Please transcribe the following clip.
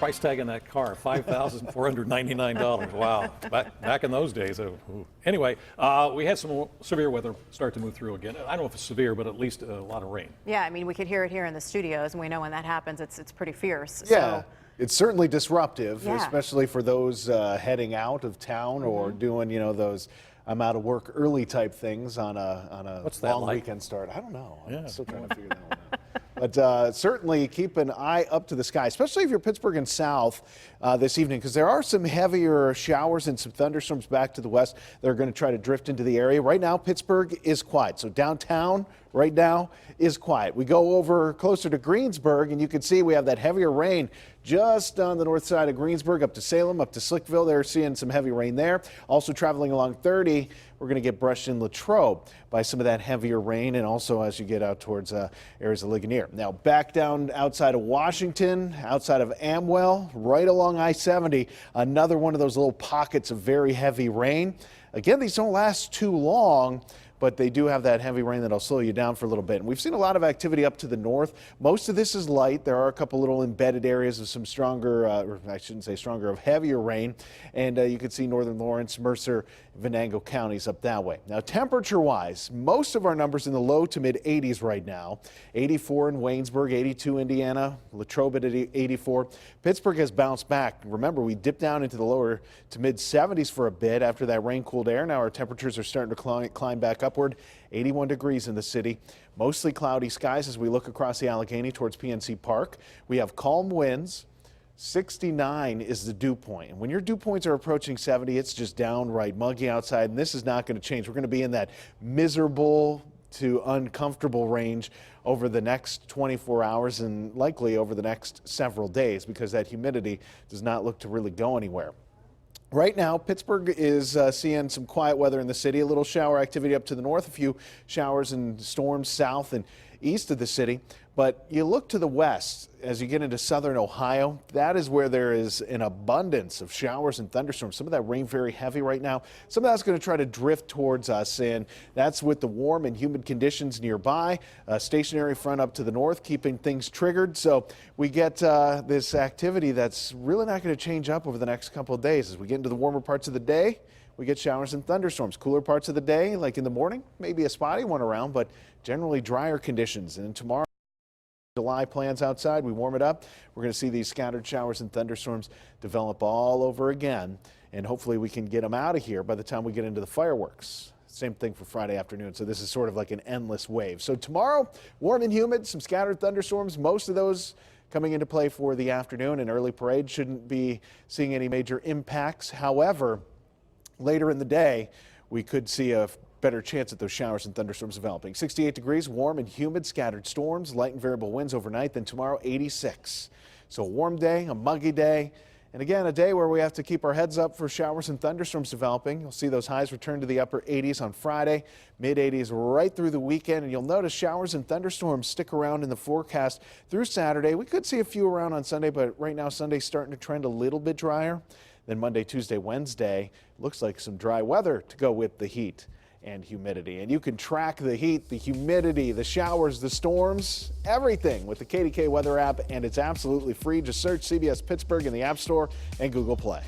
price tag on that car, $5,499. Wow, back in those days. Anyway, we had some severe weather start to move through again. I don't know if it's severe, but at least a lot of rain. Yeah, I mean, we could hear it here in the studios, and we know when that happens, it's pretty fierce. Yeah. So. It's certainly disruptive, Yeah. especially for those heading out of town or doing, those I'm out of work early type things on a What's that long like? weekend start. I don't know. Yeah. I'm still trying to figure that one out. But certainly keep an eye up to the sky, especially if you're Pittsburgh and south this evening, because there are some heavier showers and some thunderstorms back to the west that are going to try to drift into the area. Right now, Pittsburgh is quiet. So downtown right now is quiet. We go over closer to Greensburg, and you can see we have that heavier rain just on the north side of Greensburg up to Salem, up to Slickville. They're seeing some heavy rain there. Also traveling along 30, we're going to get brushed in Latrobe by some of that heavier rain, and also as you get out towards areas of Ligonier. Now back down outside of Washington, outside of Amwell, right along I-70, another one of those little pockets of very heavy rain. Again, these don't last too long, but they do have that heavy rain that'll slow you down for a little bit. And we've seen a lot of activity up to the north. Most of this is light. There are a couple little embedded areas of some stronger, or I shouldn't say stronger, of heavier rain. And you can see northern Lawrence, Mercer, Venango counties up that way. Now, temperature-wise, most of our numbers in the low to mid 80s right now. 84 in Waynesburg, 82 Indiana, Latrobe at 84. Pittsburgh has bounced back. Remember, we dipped down into the lower to mid 70s for a bit after that rain-cooled air. Now our temperatures are starting to climb back upward. 81 degrees in the city. Mostly cloudy skies as we look across the Allegheny towards PNC Park. We have calm winds. 69 is the dew point. And when your dew points are approaching 70, it's just downright muggy outside. And this is not going to change. We're going to be in that miserable to uncomfortable range over the next 24 hours and likely over the next several days, because that humidity does not look to really go anywhere. Right now, Pittsburgh is seeing some quiet weather in the city, a little shower activity up to the north, a few showers and storms south and east of the city. But you look to the west as you get into southern Ohio, that is where there is an abundance of showers and thunderstorms. Some of that rain very heavy right now. Some of that's going to try to drift towards us, and that's with the warm and humid conditions nearby. A stationary front up to the north keeping things triggered. So we get this activity that's really not going to change up over the next couple of days. As we get into the warmer parts of the day, we get showers and thunderstorms. Cooler parts of the day, like in the morning, maybe a spotty one around, but generally drier conditions. And tomorrow, July plans outside, we warm it up. We're going to see these scattered showers and thunderstorms develop all over again, and hopefully we can get them out of here by the time we get into the fireworks. Same thing for Friday afternoon, so this is sort of like an endless wave. So tomorrow, warm and humid, some scattered thunderstorms, most of those coming into play for the afternoon, and early parade shouldn't be seeing any major impacts. However, later in the day, we could see a better chance at those showers and thunderstorms developing. 68 degrees, warm and humid, scattered storms, light and variable winds overnight. Then tomorrow, 86. So a warm day, a muggy day, and again, a day where we have to keep our heads up for showers and thunderstorms developing. You'll see those highs return to the upper 80s on Friday, mid 80s right through the weekend. And you'll notice showers and thunderstorms stick around in the forecast through Saturday. We could see a few around on Sunday, but right now Sunday's starting to trend a little bit drier. Then Monday, Tuesday, Wednesday, looks like some dry weather to go with the heat and humidity. And you can track the heat, the humidity, the showers, the storms, everything with the KDKA weather app, and it's absolutely free. Just search CBS Pittsburgh in the App Store and Google Play.